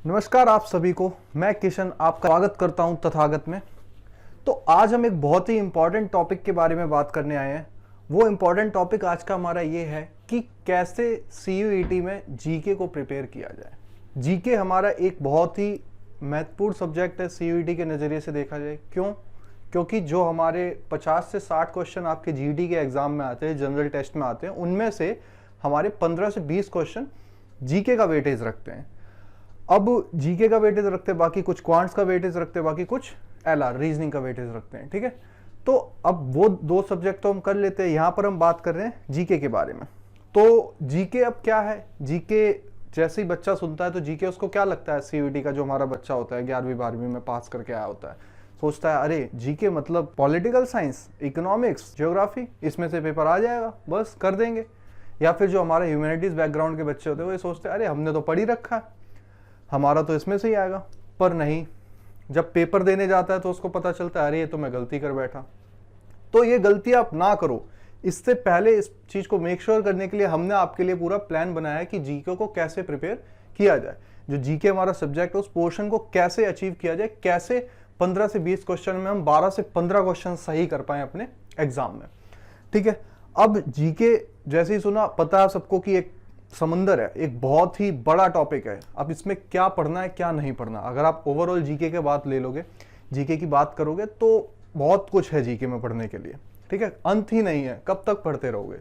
नमस्कार आप सभी को, मैं किशन आपका स्वागत करता हूं तथागत में। तो आज हम एक बहुत ही इंपॉर्टेंट टॉपिक के बारे में बात करने आए हैं। वो इंपॉर्टेंट टॉपिक आज का हमारा ये है कि कैसे सीयूईटी में जीके को प्रिपेयर किया जाए। जीके हमारा एक बहुत ही महत्वपूर्ण सब्जेक्ट है सीयूईटी के नज़रिए से देखा जाए। क्यों? क्योंकि जो हमारे 50 से 60 क्वेश्चन आपके जीडी के एग्जाम में आते हैं, जनरल टेस्ट में आते हैं, उनमें से हमारे 15 से 20 क्वेश्चन जीके का वेटेज रखते हैं। अब जीके का वेटेज रखते हैं, बाकी कुछ क्वांट्स का वेटेज रखते हैं, बाकी कुछ एलआर रीजनिंग का वेटेज रखते हैं। ठीक है, तो अब वो दो सब्जेक्ट तो हम कर लेते हैं। यहाँ पर हम बात कर रहे हैं जीके के बारे में। तो जीके अब क्या है? जीके जैसे ही बच्चा सुनता है तो जीके उसको क्या लगता है? सीयूईटी का जो हमारा बच्चा होता है 11वीं 12वीं में पास करके आया होता है, सोचता है अरे जीके मतलब पॉलिटिकल साइंस, इकोनॉमिक्स, ज्योग्राफी, इसमें से पेपर आ जाएगा, बस कर देंगे। या फिर जो हमारा ह्यूमैनिटीज बैकग्राउंड के बच्चे होते हैं वो ये सोचते हैं अरे हमने तो पढ़ ही रखा है, हमारा तो इसमें से ही आएगा। पर नहीं, जब पेपर देने जाता है तो उसको पता चलता है अरे ये तो मैं गलती कर बैठा। तो ये गलती आप ना करो, इससे पहले इस चीज को मेक श्योर करने के लिए हमने आपके लिए पूरा प्लान बनाया है कि जीके को कैसे प्रिपेयर किया जाए। जो जीके हमारा सब्जेक्ट है उस पोर्शन को कैसे अचीव किया जाए, कैसे 15 से 20 क्वेश्चन में हम 12 से 15 क्वेश्चन सही कर पाए अपने एग्जाम में। ठीक है, अब जीके जैसे ही सुना, पता है सबको कि एक समंदर है, एक बहुत ही बड़ा टॉपिक है। अब इसमें क्या पढ़ना है क्या नहीं पढ़ना, अगर आप ओवरऑल जीके के बात ले लोगे, जीके की बात करोगे तो बहुत कुछ है जीके में पढ़ने के लिए। ठीक है, अंत ही नहीं है, कब तक पढ़ते रहोगे।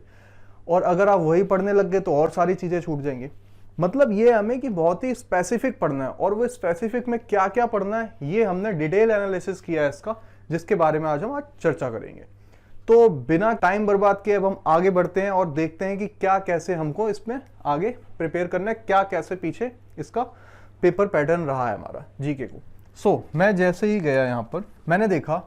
और अगर आप वही पढ़ने लग गए तो और सारी चीजें छूट जाएंगी। मतलब ये हमें कि बहुत ही स्पेसिफिक पढ़ना है, और वो स्पेसिफिक में क्या क्या पढ़ना है ये हमने डिटेल एनालिसिस किया है इसका, जिसके बारे में आज हम चर्चा करेंगे। तो बिना टाइम बर्बाद किए अब हम आगे बढ़ते हैं और देखते हैं कि क्या कैसे हमको इसमें आगे प्रिपेयर करना है, क्या कैसे पीछे इसका पेपर पैटर्न रहा है हमारा जीके को। मैं जैसे ही गया यहाँ पर, मैंने देखा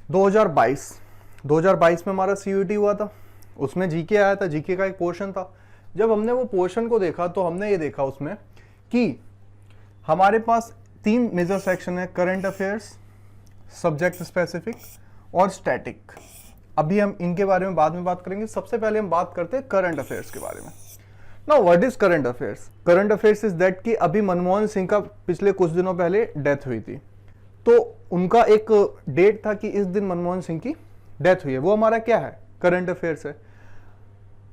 2022 में हमारा सीयूईटी हुआ था, उसमें जीके आया था, जीके का एक पोर्शन था। जब हमने वो पोर्शन को देखा तो हमने ये देखा उसमें कि हमारे पास 3 मेजर सेक्शन है, करंट अफेयर्स, सब्जेक्ट स्पेसिफिक और स्टैटिक। अभी हम इनके बारे में बाद में बात करेंगे। सबसे पहले हम बात करते हैं करंट अफेयर्स के बारे में। Now what is current affairs? Current affairs is that कि अभी मनमोहन सिंह का पिछले कुछ दिनों पहले डेथ हुई थी, तो उनका एक डेट था कि इस दिन मनमोहन सिंह की डेथ हुई है, वो हमारा क्या है? करंट अफेयर्स है।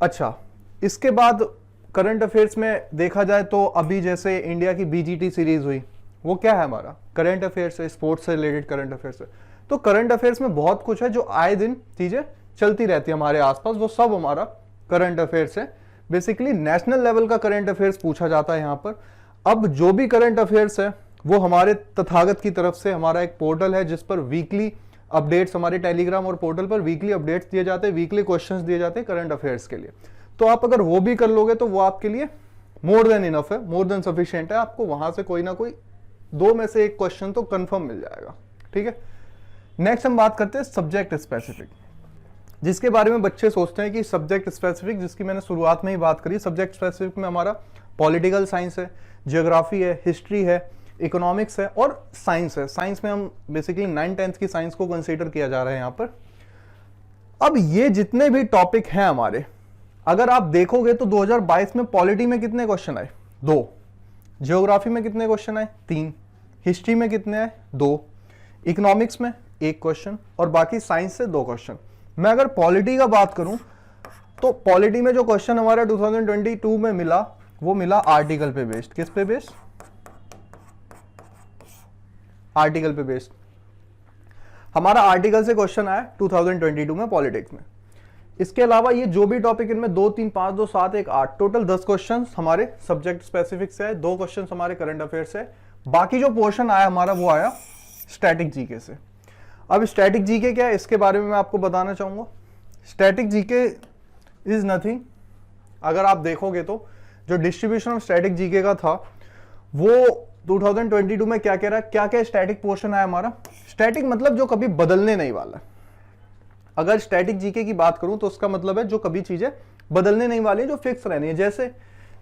अच्छा, इसके बाद करंट अफेयर्स में देखा जाए तो अभी जैसे इंडिया की बीजीटी सीरीज हुई, वो क्या है? हमारा करंट अफेयर्स है, स्पोर्ट्स से रिलेटेड करंट अफेयर्स है। तो करंट अफेयर्स में बहुत कुछ है जो आए दिन चीजें चलती रहती है हमारे आसपास, वो सब हमारा करंट अफेयर्स है। बेसिकली नेशनल लेवल का करंट अफेयर्स पूछा जाता है यहाँ पर। अब जो भी करंट अफेयर्स है वो हमारे तथागत की तरफ से हमारा एक पोर्टल है जिस पर वीकली अपडेट्स, हमारे टेलीग्राम और पोर्टल पर वीकली अपडेट्स दिए जाते हैं, वीकली क्वेश्चंस दिए जाते हैं करंट अफेयर्स के लिए। तो आप अगर वो भी कर लोगे तो वो आपके लिए मोर देन इनफ है, मोर देन सफिशिएंट है। आपको वहां से कोई ना कोई 2 में से 1 क्वेश्चन तो कंफर्म मिल जाएगा। ठीक है, नेक्स्ट हम बात करते हैं सब्जेक्ट स्पेसिफिक, जिसके बारे में बच्चे सोचते हैं कि सब्जेक्ट स्पेसिफिक, जिसकी मैंने शुरुआत में ही बात करी। सब्जेक्ट स्पेसिफिक में हमारा पॉलिटिकल साइंस है, ज्योग्राफी है, हिस्ट्री है, इकोनॉमिक्स है और साइंस है। साइंस में हम बेसिकली 9th-10th की साइंस को कंसीडर किया जा रहा है यहाँ पर। अब ये जितने भी टॉपिक हैं हमारे, अगर आप देखोगे तो 2022 में पॉलिटी में कितने क्वेश्चन आए? 2। ज्योग्राफी में कितने क्वेश्चन आए? 3। हिस्ट्री में कितने आए? 2। इकोनॉमिक्स में 1 क्वेश्चन और बाकी साइंस से 2 क्वेश्चन। मैं अगर पॉलिटी का बात करूं तो पॉलिटी में जो क्वेश्चन हमारा 2022 में मिला वो मिला आर्टिकल पे बेस्ड। किस पे बेस्ड? आर्टिकल पे बेस्ड। हमारा आर्टिकल से क्वेश्चन आया 2022 में पॉलिटिक्स में। इसके अलावा ये जो भी टॉपिक इनमें 2, 3, 5, 2, 7, 1, 8 टोटल 10 क्वेश्चन हमारे सब्जेक्ट स्पेसिफिक से है, 2 क्वेश्चन हमारे करंट अफेयर से। बाकी जो पोर्शन आया हमारा वो आया स्टैटिक जीके से। अब स्टैटिक जीके क्या है इसके बारे में मैं आपको बताना चाहूंगा। स्टैटिक जीके इज नथिंग, अगर आप देखोगे तो जो डिस्ट्रीब्यूशन ऑफ स्टैटिक जीके का था वो 2022 में क्या कह रहा है, क्या क्या स्टैटिक पोर्शन है हमारा। स्टैटिक मतलब जो कभी बदलने नहीं वाला। अगर स्टैटिक जीके की बात करूं तो उसका मतलब है जो कभी चीजें बदलने नहीं वाली, जो फिक्स रहनी है।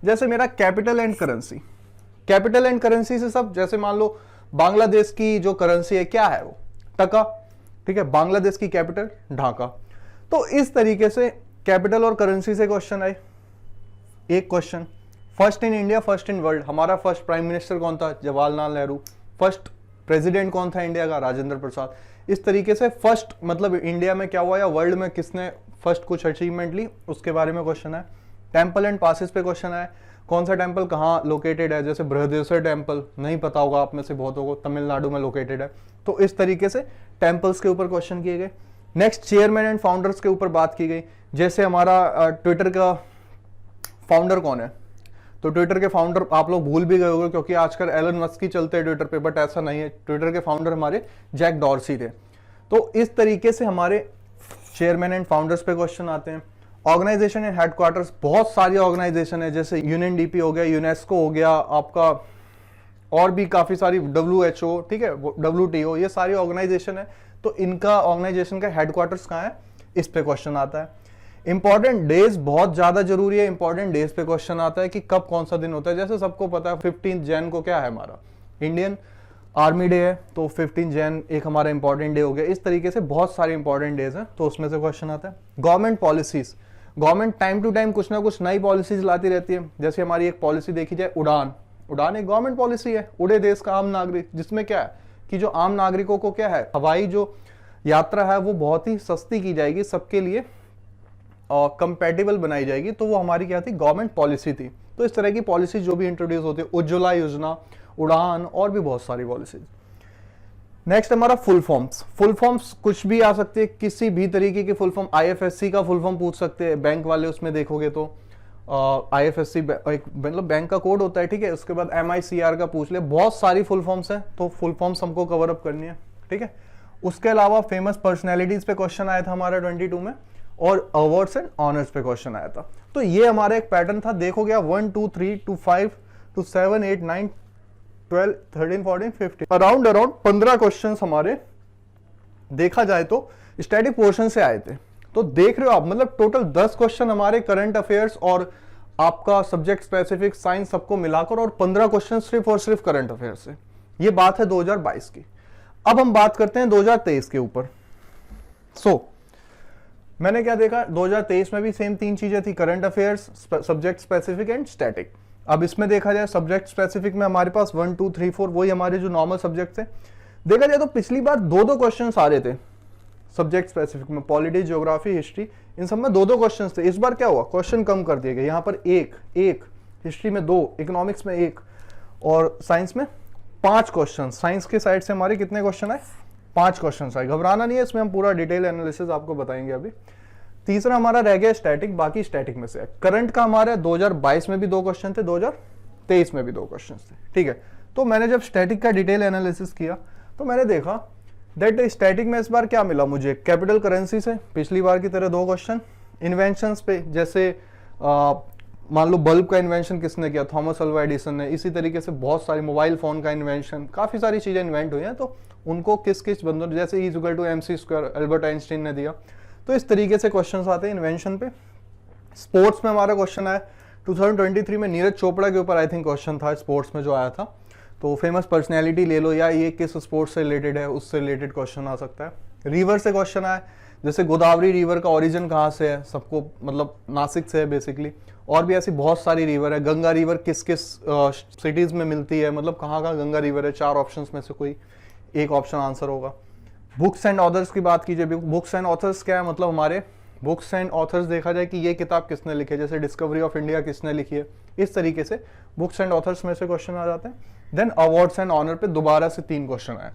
जैसे मेरा capital and currency, capital and currency से सब, जैसे मान लो बांग्लादेश की जो करेंसी है क्या है? वो टका। ठीक है, बांग्लादेश की कैपिटल ढाका। तो इस तरीके से कैपिटल और करेंसी से क्वेश्चन आए, 1 question. First in India, first in world, हमारा फर्स्ट प्राइम मिनिस्टर कौन था? जवाहरलाल नेहरू। फर्स्ट प्रेसिडेंट कौन था इंडिया का? राजेंद्र प्रसाद। इस तरीके से फर्स्ट मतलब इंडिया में क्या हुआ या वर्ल्ड में किसने फर्स्ट कुछ अचीवमेंट ली, उसके बारे में क्वेश्चन है। टेम्पल एंड पासेस पे क्वेश्चन है, कौन सा टेम्पल कहाँ लोकेटेड है? जैसे बृहदेश्वर टेम्पल, नहीं पता होगा आप में से बहुत को, तमिलनाडु में लोकेटेड है। तो इस तरीके से टेम्पल्स के ऊपर क्वेश्चन किए गए। नेक्स्ट चेयरमैन एंड फाउंडर्स के ऊपर बात की गई, जैसे हमारा ट्विटर का फाउंडर कौन है? तो ट्विटर के फाउंडर आप लोग भूल भी गए होंगे क्योंकि आजकल एलन मस्क ही चलते हैं ट्विटर पे, बट ऐसा नहीं है। ट्विटर के फाउंडर हमारे जैक डॉर्सी थे। तो इस तरीके से हमारे चेयरमैन एंड फाउंडर्स पे क्वेश्चन आते हैं। ऑर्गेनाइजेशन एंड हेडक्वार्टर्स, बहुत सारी ऑर्गेनाइजेशन है, जैसे यूएनडीपी हो गया, यूनेस्को हो गया आपका, और भी काफी सारी, WHO, ठीक है, WTO, ये सारी ऑर्गेनाइजेशन है। तो इनका ऑर्गेनाइजेशन का हेडक्वार्टर्स कहाँ है, इस पे क्वेश्चन आता है। इंपॉर्टेंट डेज बहुत ज्यादा जरूरी है, इंपॉर्टेंट डेज पे क्वेश्चन आता है कि कब कौन सा दिन होता है। जैसे सबको पता है 15 जैन को क्या है, हमारा इंडियन आर्मी डे है, तो 15 जैन एक हमारा इंपॉर्टेंट डे हो गया। इस तरीके से बहुत सारे इंपॉर्टेंट डेज हैं, तो उसमें से क्वेश्चन आता है। Government policies, government time to time कुछ ना कुछ नई पॉलिसीज लाती रहती है। जैसे हमारी एक पॉलिसी देखी जाए उड़ान, उड़ान एक गवर्नमेंट पॉलिसी है, उड़े देश का आम नागरिक, जिसमें क्या है कि जो आम नागरिकों को क्या है, हवाई जो यात्रा है वो बहुत ही सस्ती की जाएगी, सबके लिए और कंपैटिबल बनाई जाएगी। तो वो हमारी क्या थी, गवर्नमेंट पॉलिसी थी। तो इस तरह की पॉलिसी जो भी इंट्रोड्यूस होती है, उज्ज्वला योजना, उड़ान, और भी बहुत सारी पॉलिसीज। नेक्स्ट हमारा फुल फॉर्म्स, फुल फॉर्म्स कुछ भी आ सकती है, किसी भी तरीके की फुल फॉर्म। IFSC का फुल फॉर्म पूछ सकते हैं, बैंक वाले उसमें देखोगे तो IFSC एक मतलब बैंक का कोड होता है, ठीक है। उसके बाद MICR का पूछ ले, बहुत सारी फुल फॉर्म्स हैं, तो फुल फॉर्म्स हमको कवर अप करनी है, ठीक है। उसके अलावा फेमस पर्सनैलिटीज पे क्वेश्चन आया था हमारा 22 में, और अवार्ड्स एंड ऑनर्स पे क्वेश्चन आया था। तो ये हमारा एक पैटर्न था, देखो गया 1 2 3 2 5 2 7 8 9 12 13 14 15 अराउंड 15 क्वेश्चंस हमारे देखा जाए तो स्टैटिक पोर्शन से आए थे। तो देख रहे हो आप, मतलब टोटल 10 क्वेश्चन हमारे करंट अफेयर्स और आपका सब्जेक्ट स्पेसिफिक साइंस सबको मिलाकर, और 15 क्वेश्चन सिर्फ और सिर्फ करंट अफेयर्स से। ये बात है 2022 की। अब हम बात करते हैं 2023 के ऊपर। मैंने क्या देखा, 2023 में भी सेम 3 चीजें थी, current affairs, subject specific and static. अब इसमें देखा जाए सब्जेक्ट स्पेसिफिक में हमारे पास 1 2 3 4 वही हमारे जो नॉर्मल सब्जेक्ट थे। देखा जाए तो पिछली बार 2-2 क्वेश्चन आ रहे थे सब्जेक्ट स्पेसिफिक में, पॉलिटी, ज्योग्राफी, हिस्ट्री, इन सब में 2-2 क्वेश्चन थे। इस बार क्या हुआ, क्वेश्चन कम कर दिए गए, यहाँ पर एक, हिस्ट्री में 2, इकोनॉमिक्स में 1, और साइंस में 5 क्वेश्चन। साइंस के साइड से हमारे कितने क्वेश्चन आए, 5 क्वेश्चन आए। घबराना नहीं है, इसमें हम पूरा डिटेल एनालिसिस आपको बताएंगे अभी। तीसरा हमारा रह गया स्टैटिक, बाकी स्टैटिक में से है। करंट का हमारे 2022 में भी 2 क्वेश्चन थे, 2023 में भी 2 क्वेश्चन थे, ठीक है। तो मैंने जब स्टैटिक का डिटेल एनालिसिस किया तो मैंने देखा दैट स्टैटिक में इस बार क्या मिला मुझे, कैपिटल करेंसी से पिछली बार की तरह 2 क्वेश्चन। इन्वेंशंस पे, जैसे मान लो बल्ब का इन्वेंशन किसने किया, थॉमस अल्वा एडिसन ने। इसी तरीके से बहुत सारी, मोबाइल फोन का इन्वेंशन, काफी सारी चीजें इन्वेंट हुई हैं, तो उनको किस किस बंदों ने, जैसे E=mc² अल्बर्ट आइंस्टीन ने दिया। तो इस तरीके से क्वेश्चंस आते हैं इन्वेंशन पे। स्पोर्ट्स में हमारा क्वेश्चन आया 2023 में, नीरज चोपड़ा के ऊपर आई थिंक क्वेश्चन था स्पोर्ट्स में जो आया था। तो फेमस पर्सनैलिटी ले लो, या ये किस स्पोर्ट्स से रिलेटेड है, उससे रिलेटेड क्वेश्चन आ सकता है। रिवर से क्वेश्चन आया, जैसे गोदावरी रिवर का ओरिजिन कहाँ से है, सबको मतलब नासिक से है बेसिकली। और भी ऐसी बहुत सारी रिवर है। गंगा रिवर किस किस सिटीज में मिलती है, मतलब कहाँ कहाँ गंगा रिवर है, 4 ऑप्शंस में से कोई एक ऑप्शन आंसर होगा। बुक्स एंड ऑथर्स की बात कीजिए, बुक्स एंड ऑथर्स क्या है, मतलब हमारे बुक्स एंड ऑथर्स देखा जाए कि ये किताब किसने लिखी है, जैसे डिस्कवरी ऑफ इंडिया किसने लिखी है, इस तरीके से बुक्स एंड ऑथर्स में से क्वेश्चन आ जाते हैं। देन अवार्ड्स एंड ऑनर पे दोबारा से 3 क्वेश्चन आए।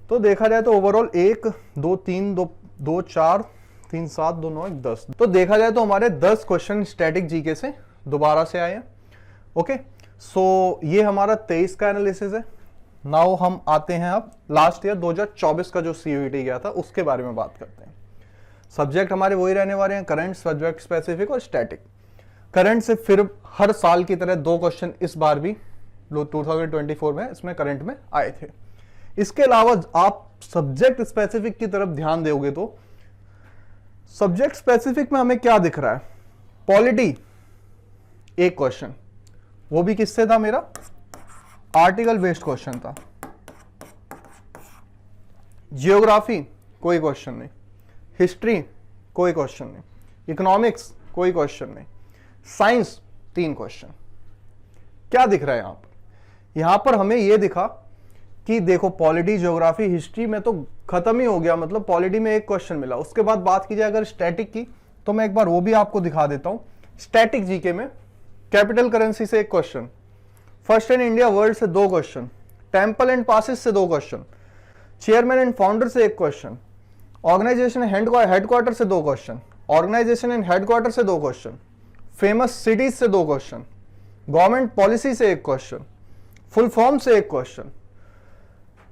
तो देखा जाए तो ओवरऑल 1 2 3 2 4 3 7 2 9 1 10, तो देखा जाए तो हमारे 10 क्वेश्चन स्टैटिक जीके से दोबारा से आए हैं। ओके, सो ये हमारा 23 का एनालिसिस है। नाउ हम आते हैं अब लास्ट ईयर 2024 का जो CUET गया था उसके बारे में बात करते हैं। सब्जेक्ट हमारे वही रहने वाले हैं, करंट, सब्जेक्ट स्पेसिफिक और स्टैटिक। करंट से फिर हर साल की तरह 2 क्वेश्चन इस बार भी 2024 में इसमें करंट में आए थे। इसके अलावा आप सब्जेक्ट स्पेसिफिक की तरफ ध्यान दोगे तो सब्जेक्ट स्पेसिफिक में हमें क्या दिख रहा है, पॉलिटी 1 क्वेश्चन, वो भी किससे था, मेरा आर्टिकल बेस्ड क्वेश्चन था। जियोग्राफी कोई क्वेश्चन नहीं, हिस्ट्री कोई क्वेश्चन नहीं, इकोनॉमिक्स कोई क्वेश्चन नहीं, साइंस 3 क्वेश्चन। क्या दिख रहा है यहाँ पर? यहाँ पर हमें ये दिखा कि देखो पॉलिटी, ज्योग्राफी, हिस्ट्री में तो खत्म ही हो गया, मतलब पॉलिटी में एक क्वेश्चन मिला। उसके बाद बात की जाए अगर स्टैटिक की, तो मैं एक बार वो भी आपको दिखा देता हूं। स्टैटिक जीके में कैपिटल करेंसी से एक question, first in India world से 2 क्वेश्चन, टेम्पल एंड पासिस से 2 क्वेश्चन, चेयरमैन एंड फाउंडर से 1 क्वेश्चन, ऑर्गेनाइजेशन हेडक्वार्टर से 2 क्वेश्चन, ऑर्गेनाइजेशन एंड हेडक्वार्टर से 2 क्वेश्चन, फेमस सिटीज से 2 क्वेश्चन, गवर्नमेंट पॉलिसी से 1 क्वेश्चन, फुल फॉर्म से 1 क्वेश्चन,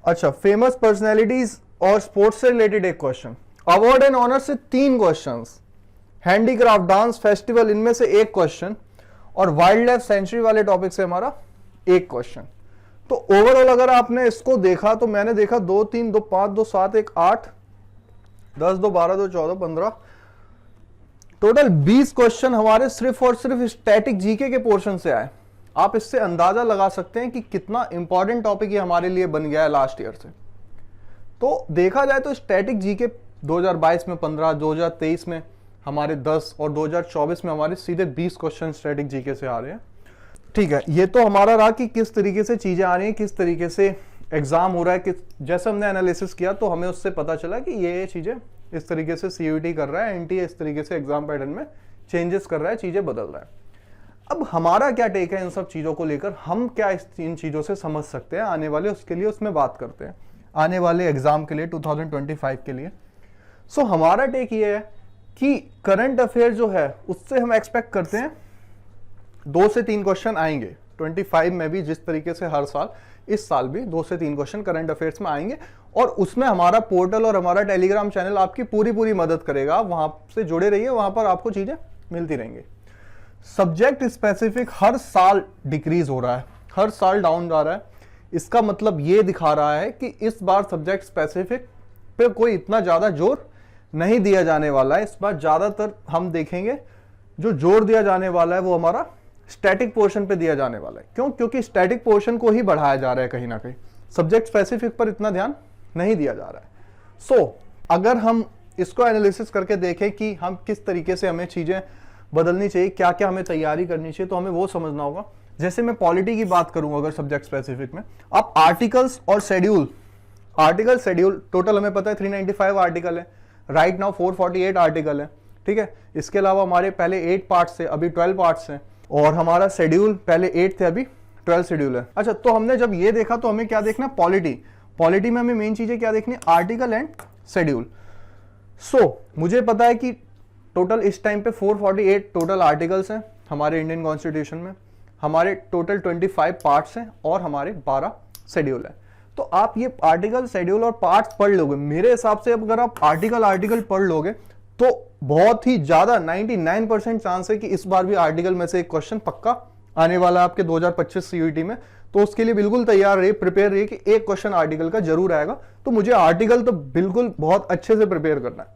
अच्छा फेमस पर्सनैलिटीज और स्पोर्ट्स से related 1 question, award and honour से 3 क्वेश्चंस, हैंडीक्राफ्ट, डांस, फेस्टिवल, इनमें से 1 क्वेश्चन, और वाइल्ड लाइफ सेंचुरी वाले टॉपिक से हमारा 1 क्वेश्चन। तो ओवरऑल अगर आपने इसको देखा तो मैंने देखा 2 3 2 5 2 7 1 8 10 2 12 2 14 15 टोटल 20 क्वेश्चन हमारे सिर्फ और सिर्फ स्टैटिक जीके के पोर्शन से आए। आप इससे अंदाजा लगा सकते हैं कि कितना इंपॉर्टेंट टॉपिक ये हमारे लिए बन गया है लास्ट ईयर से। तो देखा जाए तो स्टैटिक जीके 2022 में 15, 2023 में हमारे 10 और 2024 में हमारे सीधे 20 क्वेश्चन स्टैटिक जीके से आ रहे हैं। ठीक है, ये तो हमारा रहा कि किस तरीके से चीजें आ रही हैं, किस तरीके से एग्जाम हो रहा है, कि जैसे हमने एनालिसिस किया तो हमें उससे पता चला कि ये चीजें इस तरीके से सीयूईटी कर रहा है, एनटीए इस तरीके से एग्जाम पैटर्न में चेंजेस कर रहा है, चीजें बदल रहा है। अब हमारा क्या टेक है इन सब चीजों को लेकर, हम क्या इन चीजों से समझ सकते हैं आने वाले, उसके लिए उसमें बात करते हैं आने वाले एग्जाम के लिए 2025 के लिए। सो हमारा टेक ये है कि करंट अफेयर जो है उससे हम एक्सपेक्ट करते हैं 2 से 3 क्वेश्चन आएंगे 25 में भी, जिस तरीके से हर साल, इस साल भी 2 से 3 क्वेश्चन करंट अफेयर्स में आएंगे। और उसमें हमारा पोर्टल और हमारा टेलीग्राम चैनल आपकी पूरी मदद करेगा। वहां से जुड़े रहिए, वहां पर आपको चीजें मिलती रहेंगी। सब्जेक्ट स्पेसिफिक हर साल डिक्रीज हो रहा है, हर साल डाउन जा रहा है। इसका मतलब ये दिखा रहा है कि इस बार सब्जेक्ट स्पेसिफिक पे कोई इतना ज्यादा जोर नहीं दिया जाने वाला है। इस बार ज्यादातर हम देखेंगे जो जोर दिया जाने वाला है वो हमारा स्टैटिक पोर्शन पे दिया जाने वाला है। क्यों? क्योंकि स्टैटिक पोर्शन को ही बढ़ाया जा रहा है कहीं ना कहीं, सब्जेक्ट स्पेसिफिक पर इतना ध्यान नहीं दिया जा रहा है। सो अगर हम इसको एनालिसिस करके देखें कि हम किस तरीके से हमें चीजें बदलनी चाहिए, क्या क्या हमें तैयारी करनी चाहिए, तो हमें वो समझना होगा। जैसे मैं पॉलिटी की बात करूं अगर सब्जेक्ट स्पेसिफिक में, आप आर्टिकल्स और शेड्यूल, आर्टिकल शेड्यूल टोटल हमें पता है 395 आर्टिकल है, राइट नाउ 448 आर्टिकल है, ठीक है। इसके अलावा हमारे पहले 8 पार्ट्स थे, अभी 12 पार्ट्स हैं, और हमारा शेड्यूल पहले 8 थे, अभी 12 शेड्यूल है। अच्छा, तो हमने जब ये देखा तो हमें क्या देखना, पॉलिटी में हमें मेन चीजें क्या देखनी, आर्टिकल एंड शेड्यूल। सो मुझे पता है कि टोटल इस टाइम पे 448 टोटल आर्टिकल्स हैं हमारे इंडियन कॉन्स्टिट्यूशन में, हमारे टोटल 25 पार्ट्स हैं और हमारे 12 शेड्यूल है। तो आप ये आर्टिकल, शेड्यूल और पार्ट्स पढ़ लोगे, मेरे हिसाब से अगर आप आर्टिकल पढ़ लोगे तो बहुत ही ज्यादा 99% चांस है कि इस बार भी आर्टिकल में से एक क्वेश्चन पक्का आने वाला है आपके 2025 सीयूईटी में। तो उसके लिए बिल्कुल तैयार रहिए, प्रिपेयर रहिए कि एक क्वेश्चन आर्टिकल का जरूर आएगा। तो मुझे आर्टिकल तो बिल्कुल बहुत अच्छे से प्रिपेयर करना है।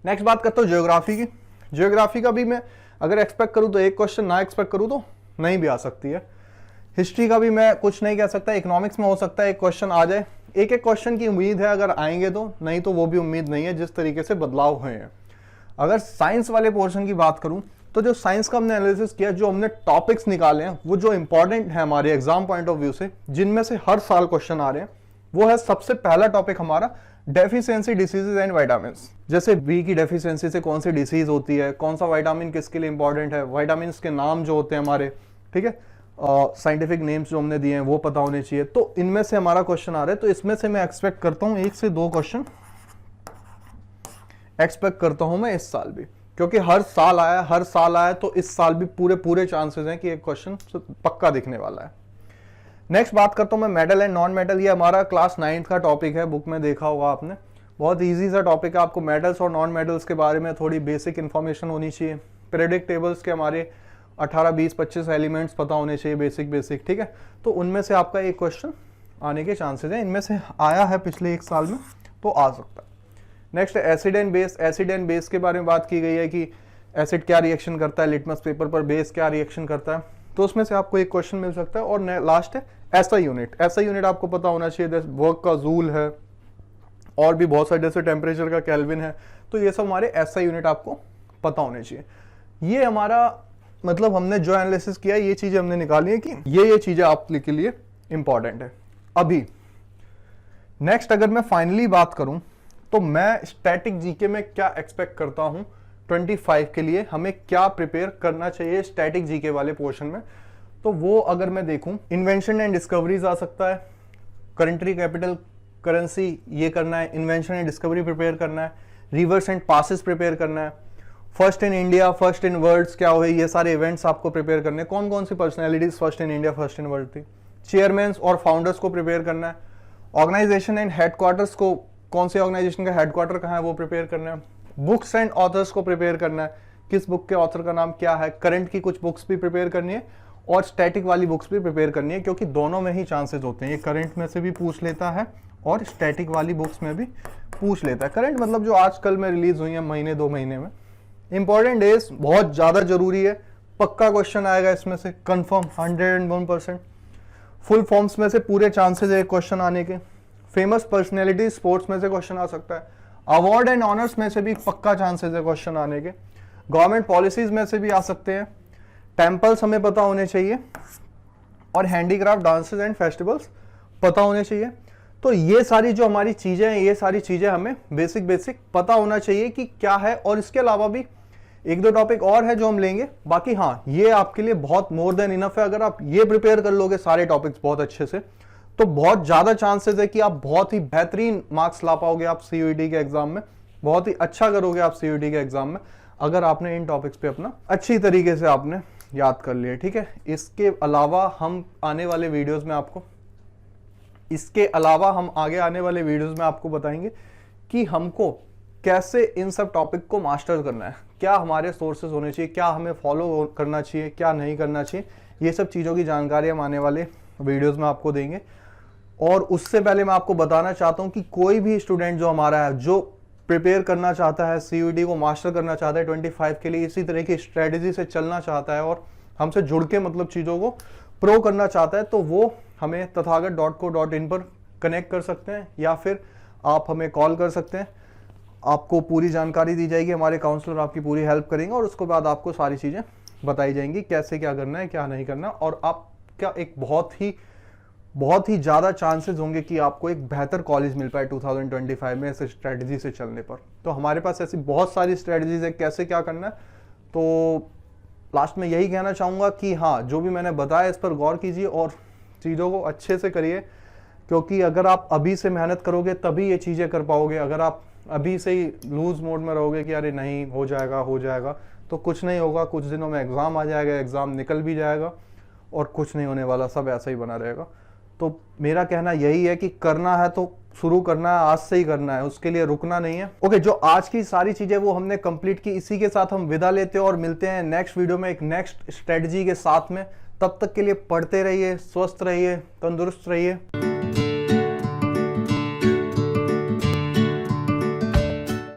नेक्स्ट बात करता हूं ज्योग्राफी की। ज्योग्राफी का भी मैं अगर एक्सपेक्ट करूं तो एक क्वेश्चन, ना एक्सपेक्ट करूं तो नहीं भी आ सकती है। हिस्ट्री का भी मैं कुछ नहीं कह सकता, इकोनॉमिक्स में हो सकता है एक क्वेश्चन आ जाए, एक क्वेश्चन की उम्मीद है अगर आएंगे तो, नहीं तो वो भी उम्मीद नहीं है जिस तरीके से बदलाव हुए हैं। अगर साइंस वाले पोर्शन की बात करूं तो जो साइंस का हमने एनालिसिस किया, जो हमने टॉपिक्स निकाले हैं वो जो इंपॉर्टेंट है हमारे एग्जाम पॉइंट ऑफ व्यू से, जिनमें से हर साल क्वेश्चन आ रहे हैं, वो है सबसे पहला टॉपिक हमारा डेफिशिएंसी डिसीजेज एंड विटामिन। जैसे बी की डेफिशिएंसी से कौन सी डिसीज होती है, कौन सा विटामिन किसके लिए इंपॉर्टेंट है, विटामिन के नाम जो होते हैं हमारे, ठीक है, साइंटिफिक नेम्स जो हमने दिए हैं वो पता होने चाहिए। तो इनमें से हमारा क्वेश्चन आ रहा है, तो इसमें से मैं एक्सपेक्ट करता हूं 1 से 2 क्वेश्चन एक्सपेक्ट करता हूं मैं इस साल भी, क्योंकि हर साल आया तो इस साल भी पूरे चांसेस हैं कि एक क्वेश्चन पक्का दिखने वाला है। नेक्स्ट बात करता हूं मैं मेटल एंड नॉन मेटल। ये हमारा क्लास 9th का टॉपिक है, बुक में देखा होगा आपने, बहुत इजी सा टॉपिक है। आपको मेटल्स और नॉन मेटल्स के बारे में थोड़ी बेसिक इंफॉर्मेशन होनी चाहिए, पीरियोडिक टेबल्स के हमारे 18, 20, 25 एलिमेंट्स पता होने चाहिए, बेसिक, ठीक है। तो उनमें से आपका एक क्वेश्चन आने के चांसेस हैं, इनमें से आया है पिछले 1 साल में, तो आ सकता है। Next acid and base. Acid and base के बारे में बात की गई है कि एसिड क्या रिएक्शन करता है लिटमस पेपर पर, बेस क्या रिएक्शन करता है, तो उसमें से आपको एक क्वेश्चन मिल सकता है। और लास्ट है एसआई यूनिट। एसआई यूनिट आपको पता होना चाहिए, वर्क का जूल है और भी बहुत सारे, जैसे टेम्परेचर का केल्विन है, तो ये सब हमारे एसआई यूनिट आपको पता होने चाहिए। ये हमारा मतलब हमने जो एनालिसिस किया ये चीजें हमने निकाली है कि ये चीजें आपके लिए इंपॉर्टेंट है। अभी नेक्स्ट अगर मैं फाइनली बात करूं तो मैं स्टैटिक जीके में क्या एक्सपेक्ट करता हूं 25 के लिए, हमें क्या प्रिपेयर करना चाहिए स्टैटिक जीके वाले पोर्शन में। तो वो अगर मैं देखूं, इन्वेंशन एंड डिस्कवरीज आ सकता है, करंट्री कैपिटल करेंसी ये करना है, इन्वेंशन एंड डिस्कवरी प्रिपेयर करना है, रिवर्स एंड पासिस प्रिपेयर करना है, first in India first in world क्या हुए, ये सारे इवेंट्स आपको प्रिपेयर करने हैं। कौन कौन सी personalities first in India first in world थी, चेयरमैन और फाउंडर्स को प्रिपेयर करना है, ऑर्गेनाइजेशन एंड हेडक्वार्टर्स को, कौन सी ऑर्गेनाइजेशन का हेडक्वार्टर कहाँ है वो प्रिपेयर करना है, बुक्स एंड ऑथर्स को प्रिपेयर करना है, किस बुक के ऑथर का नाम क्या है, करंट की कुछ बुक्स भी प्रिपेयर करनी है और स्टैटिक वाली बुक्स भी प्रिपेयर करनी है, क्योंकि दोनों में ही चांसेस होते हैं। ये करंट में से भी पूछ लेता है और स्टैटिक वाली बुक्स में भी पूछ लेता है। करंट मतलब जो आजकल में रिलीज हुई है महीने 2 महीने में। इंपॉर्टेंट डेज बहुत ज्यादा जरूरी है, पक्का क्वेश्चन आएगा इसमें से कंफर्म 101%। फुल फॉर्म्स में से पूरे चांसेस है क्वेश्चन आने के। फेमस पर्सनैलिटी स्पोर्ट्स में से क्वेश्चन आ सकता है, अवार्ड एंड ऑनर्स में से भी पक्का चांसेस है क्वेश्चन आने के, गवर्नमेंट पॉलिसीज में से भी आ सकते हैं, टेम्पल्स हमें पता होने चाहिए और हैंडीक्राफ्ट डांसेस एंड फेस्टिवल्स पता होने चाहिए। तो ये सारी जो हमारी चीजें हैं, ये सारी चीजें हमें बेसिक पता होना चाहिए कि क्या है। और इसके अलावा भी 1-2 टॉपिक और है जो हम लेंगे। बाकी हाँ, ये आपके लिए बहुत मोर देन इनफ है। अगर आप ये प्रिपेयर कर लोगे सारे टॉपिक्स बहुत अच्छे से, तो बहुत ज्यादा चांसेस है कि आप बहुत ही बेहतरीन मार्क्स ला पाओगे आप सीयूईटी के एग्जाम में, बहुत ही अच्छा करोगे आप सीयूईटी के एग्जाम में, अगर आपने इन टॉपिक्स पे अपना अच्छी तरीके से आपने याद कर लिया। ठीक है, इसके अलावा हम आने वाले वीडियोस में आपको आगे आने वाले वीडियोस में आपको बताएंगे कि हमको कैसे इन सब टॉपिक को मास्टर करना है, क्या हमारे सोर्सेज होने चाहिए, क्या हमें फॉलो करना चाहिए, क्या नहीं करना चाहिए। ये सब चीज़ों की जानकारी हम आने वाले वीडियोस में आपको देंगे। और उससे पहले मैं आपको बताना चाहता हूँ कि कोई भी स्टूडेंट जो हमारा है, जो प्रिपेयर करना चाहता है, सीयूईटी को मास्टर करना चाहता है 25 के लिए, इसी तरह की स्ट्रेटेजी से चलना चाहता है और हमसे जुड़ के मतलब चीज़ों को प्रो करना चाहता है, तो वो हमें tathagat.co.in पर कनेक्ट कर सकते हैं या फिर आप हमें कॉल कर सकते हैं। आपको पूरी जानकारी दी जाएगी, हमारे काउंसलर आपकी पूरी हेल्प करेंगे और उसके बाद आपको सारी चीज़ें बताई जाएंगी कैसे क्या करना है, क्या नहीं करना। और आपका एक बहुत ही ज़्यादा चांसेस होंगे कि आपको एक बेहतर कॉलेज मिल पाए 2025 में ऐसे स्ट्रेटजी से चलने पर। तो हमारे पास ऐसी बहुत सारी स्ट्रेटजीज है कैसे क्या करना है। तो लास्ट में यही कहना चाहूँगा कि हाँ, जो भी मैंने बताया इस पर गौर कीजिए और चीज़ों को अच्छे से करिए, क्योंकि अगर आप अभी से मेहनत करोगे तभी ये चीज़ें कर पाओगे। अगर आप अभी से ही लूज मोड में रहोगे कि अरे नहीं हो जाएगा, तो कुछ नहीं होगा। कुछ दिनों में एग्ज़ाम आ जाएगा, एग्ज़ाम निकल भी जाएगा और कुछ नहीं होने वाला, सब ऐसा ही बना रहेगा। तो मेरा कहना यही है कि करना है तो शुरू करना है, आज से ही करना है, उसके लिए रुकना नहीं है। ओके, जो आज की सारी चीजें वो हमने कंप्लीट की। इसी के साथ हम विदा लेते हैं और मिलते हैं नेक्स्ट वीडियो में एक नेक्स्ट स्ट्रेटजी के साथ में। तब तक के लिए पढ़ते रहिए, स्वस्थ रहिए, तंदुरुस्त रहिए।